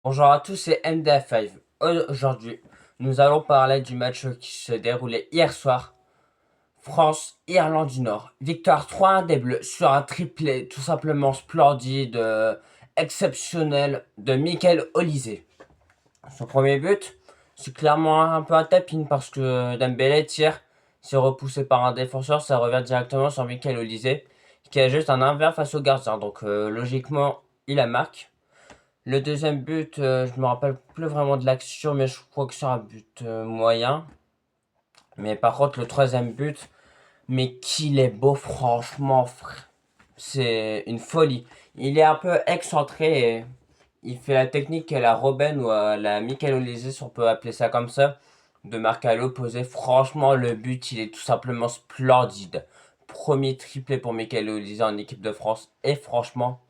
Bonjour à tous, c'est MDF5. Aujourd'hui, nous allons parler du match qui se déroulait hier soir. France-Irlande du Nord. Victoire 3-1 des Bleus sur un triplé tout simplement splendide, exceptionnel de Michael Olise. Son premier but, c'est clairement un peu un tapin parce que Dembélé tire, c'est repoussé par un défenseur, ça revient directement sur Michael Olise qui a juste un inverse face au gardien. Donc logiquement, il la marque. Le deuxième but, je me rappelle plus vraiment de l'action, mais je crois que c'est un but moyen. Mais par contre, le troisième but, mais qu'il est beau, franchement, c'est une folie. Il est un peu excentré et il fait la technique à la Robben ou à la Michael Olise, si on peut appeler ça comme ça, de marquer à l'opposé. Franchement, le but, il est tout simplement splendide. Premier triplé pour Michael Olise en équipe de France. Et franchement,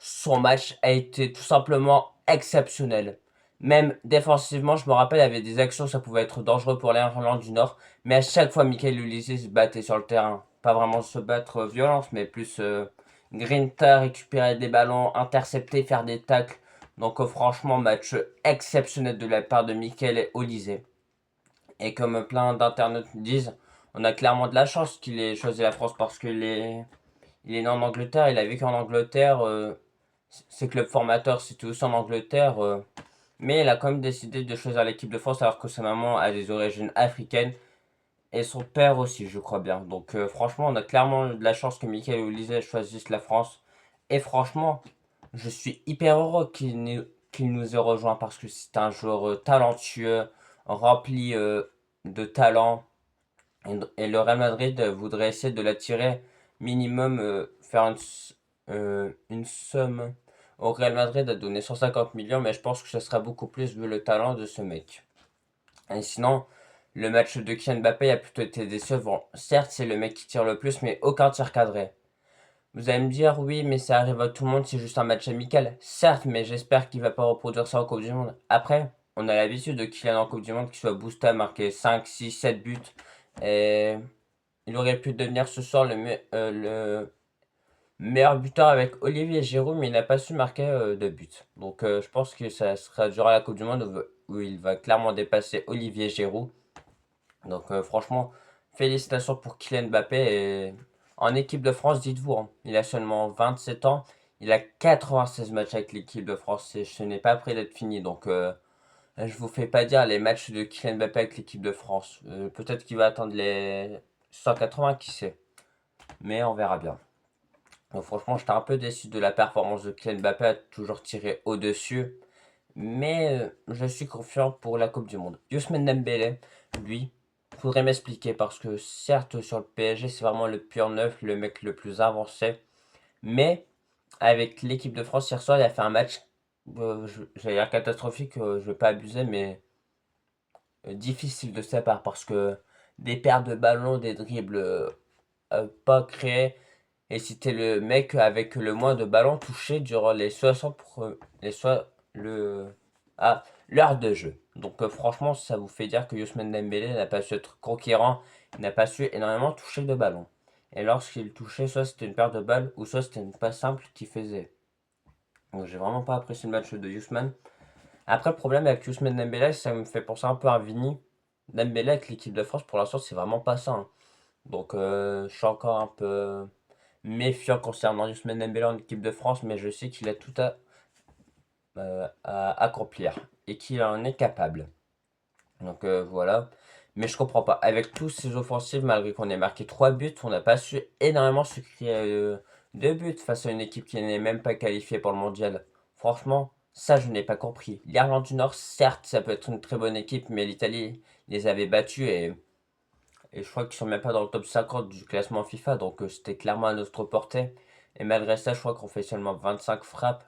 son match a été tout simplement exceptionnel. Même défensivement, je me rappelle, il y avait des actions, ça pouvait être dangereux pour l'Irlande du Nord. Mais à chaque fois, Michael Ulysse se battait sur le terrain. Pas vraiment se battre violence, mais plus grinta, récupérer des ballons, intercepter, faire des tacles. Donc franchement, match exceptionnel de la part de Michael Olise. Et comme plein d'internautes disent, on a clairement de la chance qu'il ait choisi la France parce il est né en Angleterre, il a vécu en Angleterre. Ses clubs formateurs, c'était aussi en Angleterre. Mais il a quand même décidé de choisir l'équipe de France alors que sa maman a des origines africaines. Et son père aussi, je crois bien. Donc franchement, on a clairement de la chance que Michael Olise choisisse la France. Et franchement, je suis hyper heureux qu'il nous ait rejoint parce que c'est un joueur talentueux, rempli de talent. Et le Real Madrid voudrait essayer de l'attirer minimum, faire une somme au Real Madrid a donné 150 millions, mais je pense que ce sera beaucoup plus vu le talent de ce mec. Et sinon, le match de Kylian Mbappé a plutôt été décevant. Certes, c'est le mec qui tire le plus, mais aucun tir cadré. Vous allez me dire, oui, mais ça arrive à tout le monde, c'est juste un match amical. Certes, mais j'espère qu'il va pas reproduire ça en Coupe du Monde. Après, on a l'habitude de Kylian en Coupe du Monde qui soit boosté à marquer 5, 6, 7 buts. Et il aurait pu devenir ce soir le meilleur buteur avec Olivier Giroud, mais il n'a pas su marquer de but. Donc je pense que ça sera durant la Coupe du Monde où il va clairement dépasser Olivier Giroud. Donc franchement, félicitations pour Kylian Mbappé. Et en équipe de France, dites-vous, hein, il a seulement 27 ans. Il a 96 matchs avec l'équipe de France et ce n'est pas près d'être fini. Donc je vous fais pas dire les matchs de Kylian Mbappé avec l'équipe de France. Peut-être qu'il va atteindre les 180, qui sait. Mais on verra bien. Donc franchement, j'étais un peu déçu de la performance de Kylian Mbappé, a toujours tiré au-dessus. Mais je suis confiant pour la Coupe du Monde. Ousmane Dembélé, lui, faudrait m'expliquer parce que certes sur le PSG c'est vraiment le pur neuf, le mec le plus avancé. Mais avec l'équipe de France hier soir, il a fait un match, j'allais dire catastrophique, je vais pas abuser, mais difficile de sa part parce que des pertes de ballons, des dribbles pas créés. Et c'était le mec avec le moins de ballons touchés durant les 60 les le l'heure de jeu. Donc franchement, ça vous fait dire que Ousmane Dembélé n'a pas su être conquérant, il n'a pas su énormément toucher de ballon. Et lorsqu'il touchait, soit c'était une paire de balles, ou soit c'était une passe simple qu'il faisait. Donc j'ai vraiment pas apprécié le match de Ousmane. Après, le problème avec Ousmane Dembélé, ça me fait penser un peu à Vini. Dembélé avec l'équipe de France, pour l'instant, c'est vraiment pas ça, hein. Donc je suis encore un peu méfiant concernant Ousmane Dembélé en équipe de France, mais je sais qu'il a tout à accomplir et qu'il en est capable. Donc voilà. Mais je comprends pas. Avec tous ces offensives, malgré qu'on ait marqué 3 buts, on n'a pas su énormément se créer de buts face à une équipe qui n'est même pas qualifiée pour le mondial. Franchement, ça je n'ai pas compris. L'Irlande du Nord, certes, ça peut être une très bonne équipe, mais l'Italie les avait battus et je crois qu'ils sont même pas dans le top 50 du classement FIFA, donc c'était clairement à notre portée. Et malgré ça, je crois qu'on fait seulement 25 frappes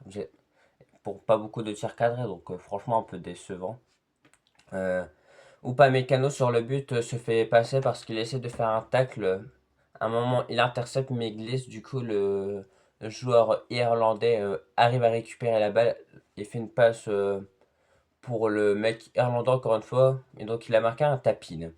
pour pas beaucoup de tirs cadrés, donc franchement un peu décevant. Euh, Upamecano sur le but se fait passer parce qu'il essaie de faire un tacle. À un moment, il intercepte mais il glisse. Du coup, le joueur irlandais arrive à récupérer la balle et fait une passe pour le mec irlandais encore une fois. Et donc, il a marqué un tapin.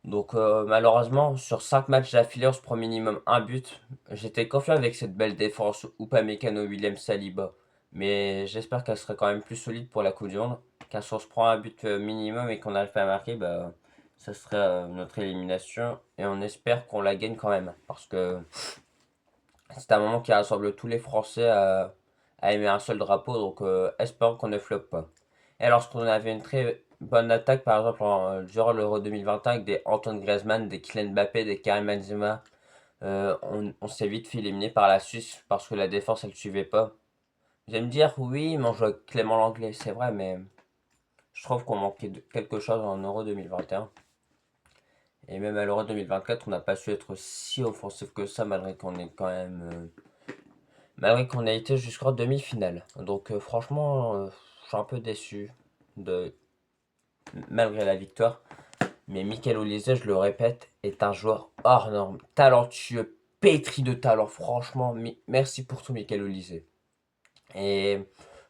Donc malheureusement, sur 5 matchs d'affilée, on se prend minimum un but. J'étais confiant avec cette belle défense Upamecano, William Saliba. Mais j'espère qu'elle serait quand même plus solide pour la Coupe du Monde. Car si on se prend un but minimum et qu'on n'arrive pas à marquer, bah, ça serait notre élimination. Et on espère qu'on la gagne quand même. Parce que c'est un moment qui rassemble tous les Français à aimer un seul drapeau. Donc espérons qu'on ne floppe pas. Et lorsqu'on avait une très bonne attaque, par exemple, durant l'Euro 2021, avec des Antoine Griezmann, des Kylian Mbappé, des Karim Benzema, on s'est vite fait éliminer par la Suisse parce que la défense elle suivait pas. Vous allez me dire, oui, mais on joue avec Clément Langlais, c'est vrai, mais je trouve qu'on manquait de quelque chose en Euro 2021. Et même à l'Euro 2024, on n'a pas su être si offensif que ça, malgré qu'on est quand même. Malgré qu'on ait été jusqu'en demi-finale. Donc, franchement, je suis un peu déçu, de, malgré la victoire. Mais Michael Olise, je le répète, est un joueur hors norme, talentueux, pétri de talent. Franchement, merci pour tout, Michael Olise. Et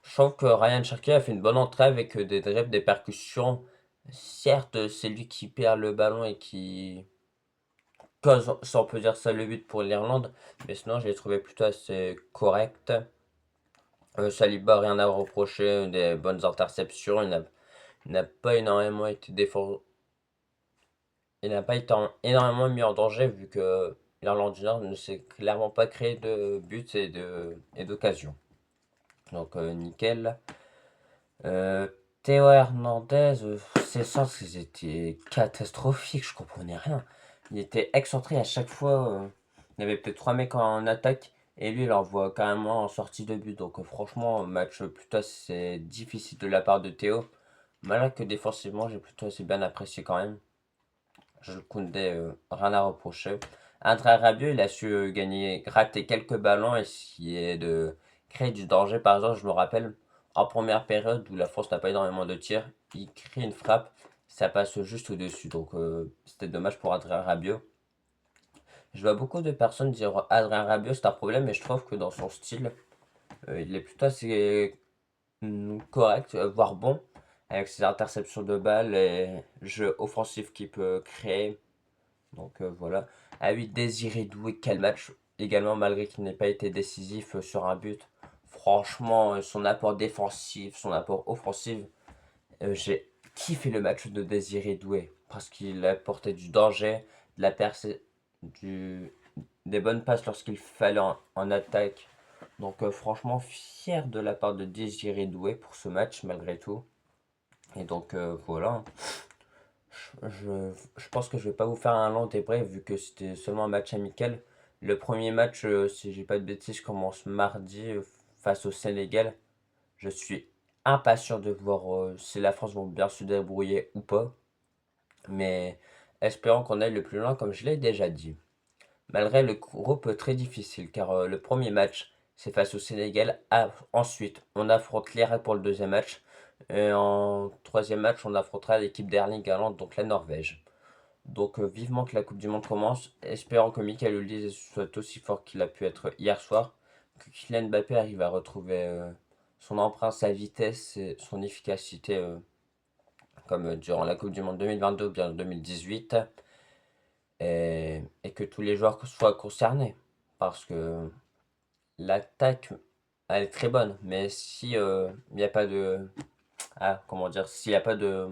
je trouve que Ryan Cherki a fait une bonne entrée avec des dribbles, des percussions. Certes, c'est lui qui perd le ballon et qui cause, si on peut dire ça, le but pour l'Irlande. Mais sinon, je l'ai trouvé plutôt assez correct. Saliba, rien à reprocher, des bonnes interceptions. Il n'a pas énormément été défendu. Il n'a pas été énormément mis en danger vu que l'Irlande du Nord ne s'est clairement pas créé de buts et d'occasions. Donc nickel. Euh, Théo Hernandez, ses centres, ils étaient catastrophiques, je comprenais rien. Il était excentré à chaque fois. Il y avait peut-être trois mecs en attaque et lui il envoie carrément en sortie de but. Donc franchement, match plutôt assez difficile de la part de Théo. Malgré que défensivement, j'ai plutôt assez bien apprécié quand même. Je Koundé, rien à reprocher. André Rabiot, il a su gagner, gratter quelques ballons, essayer de créer du danger. Par exemple, je me rappelle, en première période où la France n'a pas énormément de tirs, il crée une frappe, ça passe juste au-dessus. Donc c'était dommage pour Adrien Rabiot. Je vois beaucoup de personnes dire Adrien Rabiot c'est un problème, mais je trouve que dans son style, il est plutôt assez correct, voire bon, avec ses interceptions de balles et jeux offensifs qu'il peut créer. Donc voilà. Ah oui, Désiré Doué, quel match également, malgré qu'il n'ait pas été décisif sur un but. Franchement, son apport défensif, son apport offensif, j'ai kiffé le match de Désiré Doué. Parce qu'il apportait du danger, de la percée, du, des bonnes passes lorsqu'il fallait en attaque. Donc franchement, fier de la part de Désiré Doué pour ce match, malgré tout. Et donc voilà. Je pense que je vais pas vous faire un long débrief vu que c'était seulement un match amical. Le premier match, si j'ai pas de bêtises, commence mardi face au Sénégal. Je suis impatient de voir si la France va bien se débrouiller ou pas. Mais espérons qu'on aille le plus loin comme je l'ai déjà dit. Malgré le groupe très difficile car le premier match c'est face au Sénégal. Ensuite on affronte l'Irak pour le deuxième match. Et en troisième match on affrontera l'équipe d'Erling Haaland, donc la Norvège. Donc vivement que la Coupe du Monde commence, espérant que Michael Olise soit aussi fort qu'il a pu être hier soir, que Kylian Mbappé arrive à retrouver son empreinte, sa vitesse et son efficacité comme durant la Coupe du Monde 2022 ou bien 2018, et que tous les joueurs soient concernés. Parce que l'attaque, elle est très bonne, mais si il n'y a pas de... Ah, comment dire, s'il n'y a pas de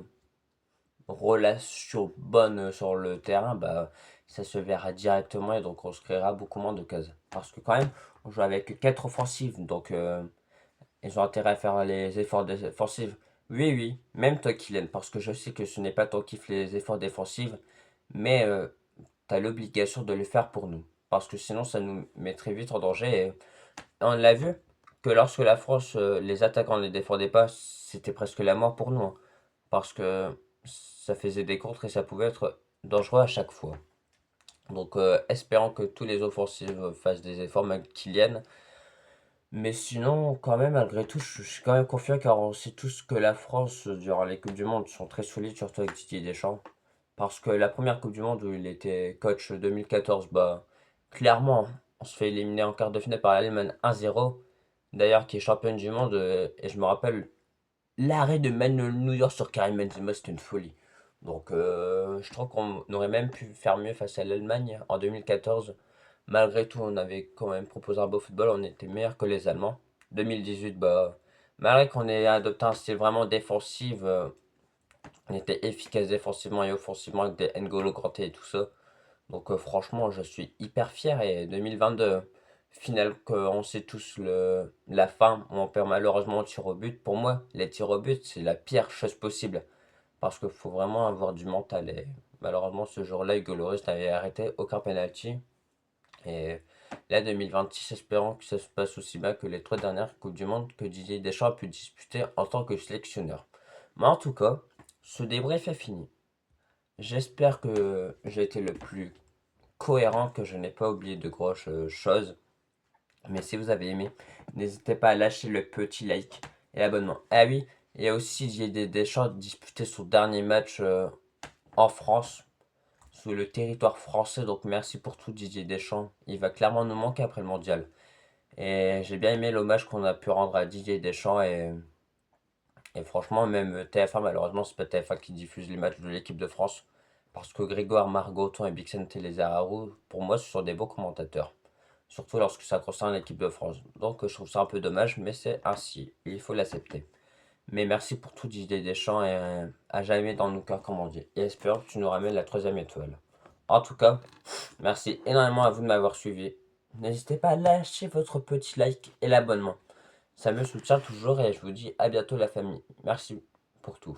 relation bonne sur le terrain, bah, ça se verra directement et donc on se créera beaucoup moins de cases. Parce que quand même, on joue avec 4 offensives, donc ils ont intérêt à faire les efforts défensifs. Oui, oui, même toi Kylian, parce que je sais que ce n'est pas ton kiff les efforts défensifs, mais tu as l'obligation de le faire pour nous. Parce que sinon ça nous mettrait vite en danger. Et on l'a vu que lorsque la France, les attaquants ne les défendaient pas, c'était presque la mort pour nous, hein. Parce que ça faisait des contres et ça pouvait être dangereux à chaque fois. Donc espérons que tous les offensifs fassent des efforts, même Kylian. Mais sinon, quand même, malgré tout, je suis quand même confiant car on sait tous que la France, durant les Coupes du Monde, sont très solides, surtout avec Didier Deschamps. Parce que la première Coupe du Monde où il était coach 2014, bah, clairement, on se fait éliminer en quart de finale par l'Allemagne 1-0. D'ailleurs, qui est championne du monde, et je me rappelle, l'arrêt de Manuel Neuer sur Karim Benzema, c'était une folie. Donc, je trouve qu'on aurait même pu faire mieux face à l'Allemagne en 2014. Malgré tout, on avait quand même proposé un beau football, on était meilleur que les Allemands. 2018, bah, malgré qu'on ait adopté un style vraiment défensif, on était efficace défensivement et offensivement avec des N'Golo Kanté et tout ça. Donc franchement, je suis hyper fier. Et 2022, final qu'on sait tous la fin, où on perd malheureusement au tir au but. Pour moi, les tirs au but, c'est la pire chose possible. Parce qu'il faut vraiment avoir du mental. Et malheureusement, ce jour-là, Hugo Lloris n'avait arrêté aucun penalty. Et là, 2026, espérons que ça se passe aussi bien que les 3 dernières Coupes du Monde que Didier Deschamps a pu disputer en tant que sélectionneur. Mais en tout cas, ce débrief est fini. J'espère que j'ai été le plus cohérent, que je n'ai pas oublié de grosses choses. Mais si vous avez aimé, n'hésitez pas à lâcher le petit like et l'abonnement. Ah oui, il y a aussi Didier Deschamps disputé son dernier match en France, sous le territoire français. Donc merci pour tout Didier Deschamps. Il va clairement nous manquer après le mondial. Et j'ai bien aimé l'hommage qu'on a pu rendre à Didier Deschamps. Et franchement, même TF1, malheureusement, c'est pas TF1 qui diffuse les matchs de l'équipe de France. Parce que Grégoire Margoton et Bixen Telezaharo, pour moi, ce sont des beaux commentateurs. Surtout lorsque ça concerne l'équipe de France. Donc je trouve ça un peu dommage, mais c'est ainsi. Il faut l'accepter. Mais merci pour tout Didier Deschamps et à jamais dans nos cœurs, comme on dit. Et espérons que tu nous ramènes la troisième étoile. En tout cas, merci énormément à vous de m'avoir suivi. N'hésitez pas à lâcher votre petit like et l'abonnement. Ça me soutient toujours et je vous dis à bientôt la famille. Merci pour tout.